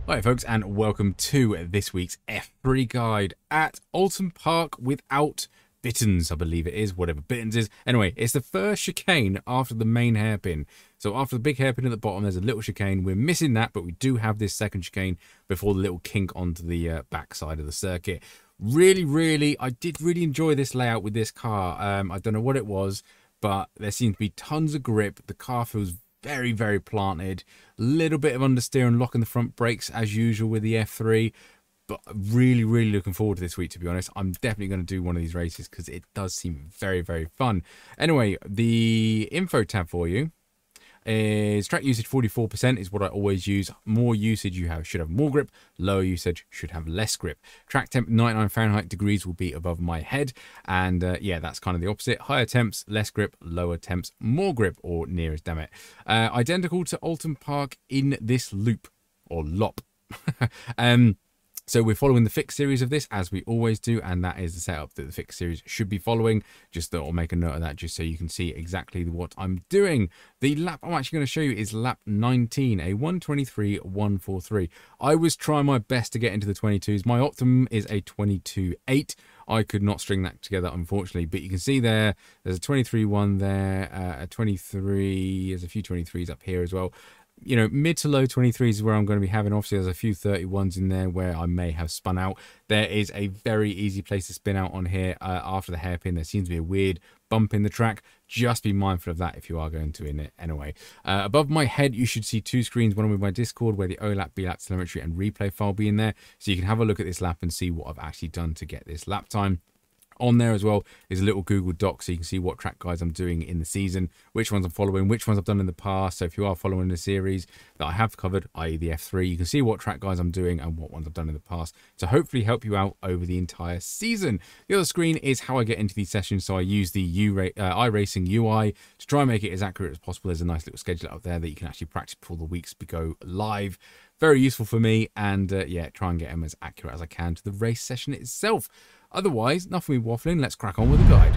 Hi folks, and welcome to this week's F3 guide at Oulton Park without Dentons, I believe it is, whatever Dentons is. Anyway, it's the first chicane after the main hairpin. So after the big hairpin at the bottom, there's a little chicane. We're missing that, but we do have this second chicane before the little kink onto the back side of the circuit. I did really enjoy this layout with this car. I don't know what it was, but there seems to be tons of grip. The car feels very planted. Little bit of understeer and locking the front brakes as usual with the F3, but really looking forward to this week, to be honest. I'm definitely going to do one of these races because it does seem very fun. Anyway, the info tab for you is track usage 44% is what I always use. More usage should have more grip, lower usage should have less grip. Track temp 99 Fahrenheit degrees will be above my head, and yeah, that's kind of the opposite. Higher temps, less grip, lower temps, more grip, or near as damn it. Identical to Oulton Park in this loop, or lop. So we're following the fixed series of this, as we always do, and that is the setup that the fixed series should be following. Just I'll make a note of that just so you can see exactly what I'm doing. The lap I'm actually going to show you is lap 19, a 1:23.143. I was trying my best to get into the 22s. My optimum is a 22.8. I could not string that together, unfortunately, but you can see there's a 23.1 there, a 23, there's a few 23s up here as well. You know, mid to low 23s is where I'm going to be having. Obviously, there's a few 31s in there where I may have spun out. There is a very easy place to spin out on here after the hairpin. There seems to be a weird bump in the track. Just be mindful of that if you are going to in it. Anyway, above my head, you should see two screens, one with my Discord where the O lap, B lap telemetry and replay file be in there. So you can have a look at this lap and see what I've actually done to get this lap time. On there as well is a little Google Doc, so you can see what track guides I'm doing in the season, which ones I'm following, which ones I've done in the past. So if you are following the series that I have covered, i.e. the F3, you can see what track guides I'm doing and what ones I've done in the past to hopefully help you out over the entire season. The other screen is how I get into these sessions, so I use the iRacing UI to try and make it as accurate as possible. There's a nice little schedule up there that you can actually practice before the weeks go live. Very useful for me, and yeah, try and get them as accurate as I can to the race session itself. Otherwise, enough of me waffling, let's crack on with the guide.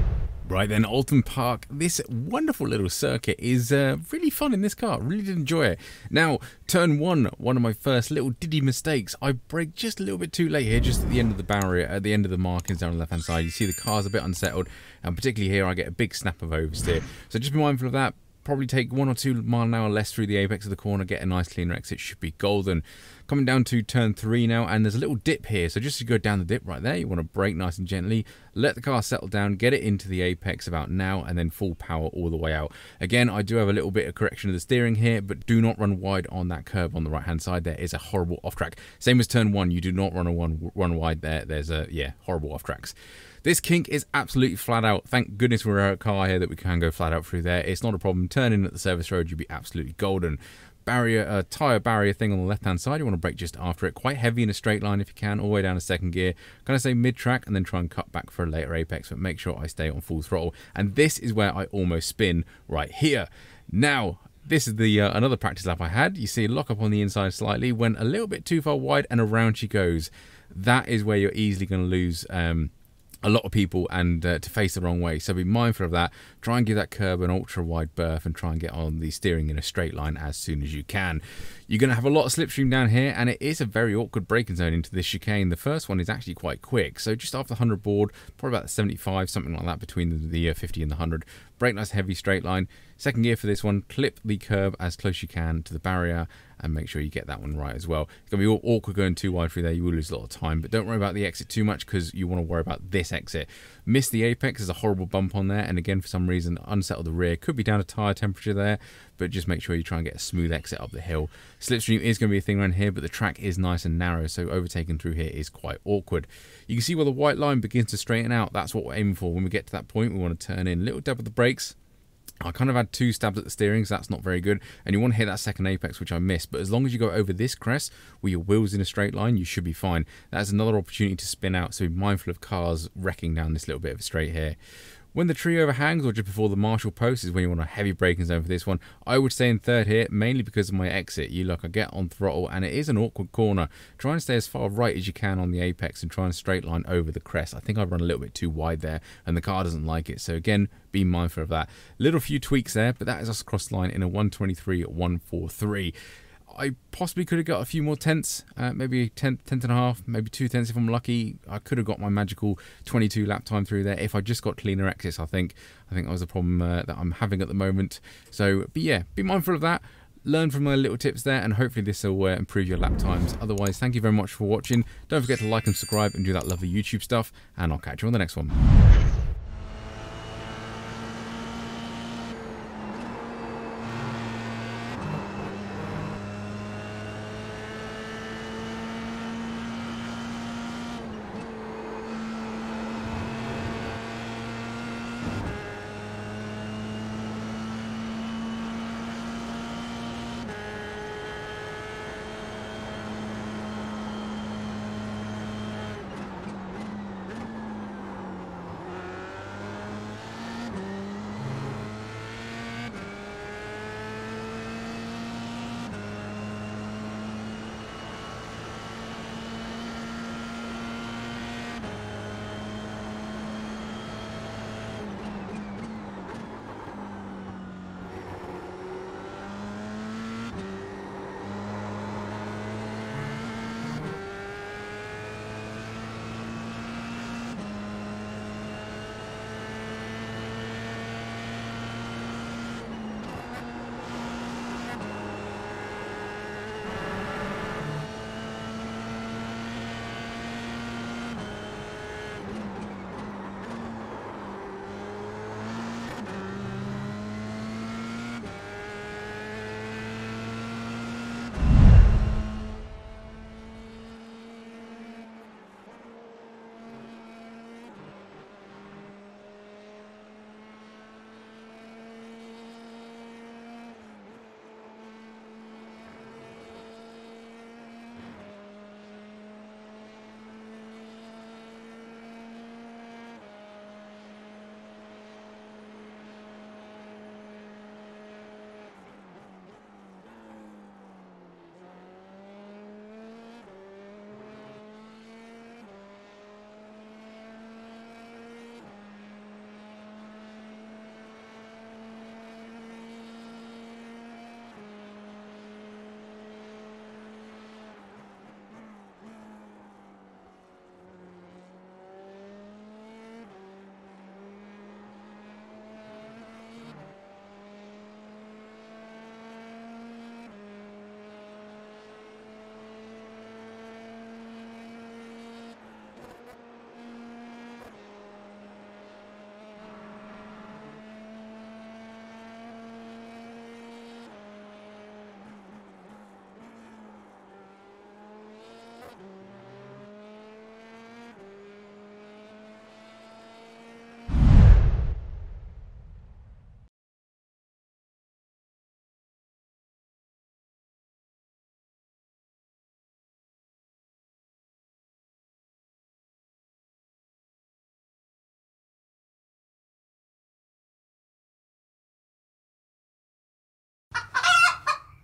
Right then, Oulton Park, this wonderful little circuit is really fun in this car. Really did enjoy it. Now, turn one of my first little diddy mistakes. I braked just a little bit too late here, just at the end of the barrier, at the end of the markings down the left-hand side. You see the car's a bit unsettled, and particularly here, I get a big snap of oversteer. So just be mindful of that. Probably take 1 or 2 miles an hour less through the apex of the corner, get a nice cleaner exit, should be golden. Coming down to turn 3 now, and there's a little dip here, so just to go down the dip right there, you want to brake nice and gently, let the car settle down, get it into the apex about now, and then full power all the way out. Again, I do have a little bit of correction of the steering here, but do not run wide on that curb on the right hand side. There is a horrible off track. Same as turn 1, you do not run wide there. There's a, yeah, horrible off tracks. This kink is absolutely flat out. Thank goodness we're a car here that we can go flat out through there. It's not a problem. Turn in at the service road, you'll be absolutely golden. Barrier, tyre barrier thing on the left hand side, you want to brake just after it. Quite heavy in a straight line if you can, all the way down to second gear. Kind of say mid-track and then try and cut back for a later apex, but make sure I stay on full throttle. And this is where I almost spin right here. Now, this is the another practice lap I had. You see lock up on the inside slightly, went a little bit too far wide, and around she goes. That is where you're easily going to lose a lot of people and to face the wrong way, so be mindful of that. Try and give that curb an ultra wide berth and try and get on the steering in a straight line as soon as you can. You're going to have a lot of slipstream down here, and it is a very awkward braking zone into this chicane. The first one is actually quite quick, so just after 100 board, probably about 75, something like that, between the 50 and the 100. Brake nice heavy straight line. Second gear for this one, clip the curb as close as you can to the barrier and make sure you get that one right as well. It's going to be all awkward going too wide through there. You will lose a lot of time, but don't worry about the exit too much because you want to worry about this exit. Miss the apex, there's a horrible bump on there, and again, for some reason, unsettle the rear. Could be down to tyre temperature there, but just make sure you try and get a smooth exit up the hill. Slipstream is going to be a thing around here, but the track is nice and narrow, so overtaking through here is quite awkward. You can see where the white line begins to straighten out. That's what we're aiming for. When we get to that point, we want to turn in. Little dab of the brakes. I kind of had 2 stabs at the steering, so that's not very good. And you want to hit that second apex, which I missed. But as long as you go over this crest with your wheels in a straight line, you should be fine. That's another opportunity to spin out, so be mindful of cars wrecking down this little bit of a straight here. When the tree overhangs or just before the marshal post is when you want a heavy braking zone for this one. I would stay in third here, mainly because of my exit. You look, I get on throttle and it is an awkward corner. Try and stay as far right as you can on the apex and try and straight line over the crest. I think I've run a little bit too wide there and the car doesn't like it. So again, be mindful of that. Little few tweaks there, but that is us across the line in a 123.143. I possibly could have got a few more tenths, maybe 10th and a half, maybe 2 tenths if I'm lucky. I could have got my magical 22 lap time through there if I just got cleaner exits. I think that was the problem that I'm having at the moment. So, but yeah, be mindful of that. Learn from my little tips there, and hopefully this will improve your lap times. Otherwise, thank you very much for watching. Don't forget to like and subscribe and do that lovely YouTube stuff, and I'll catch you on the next one.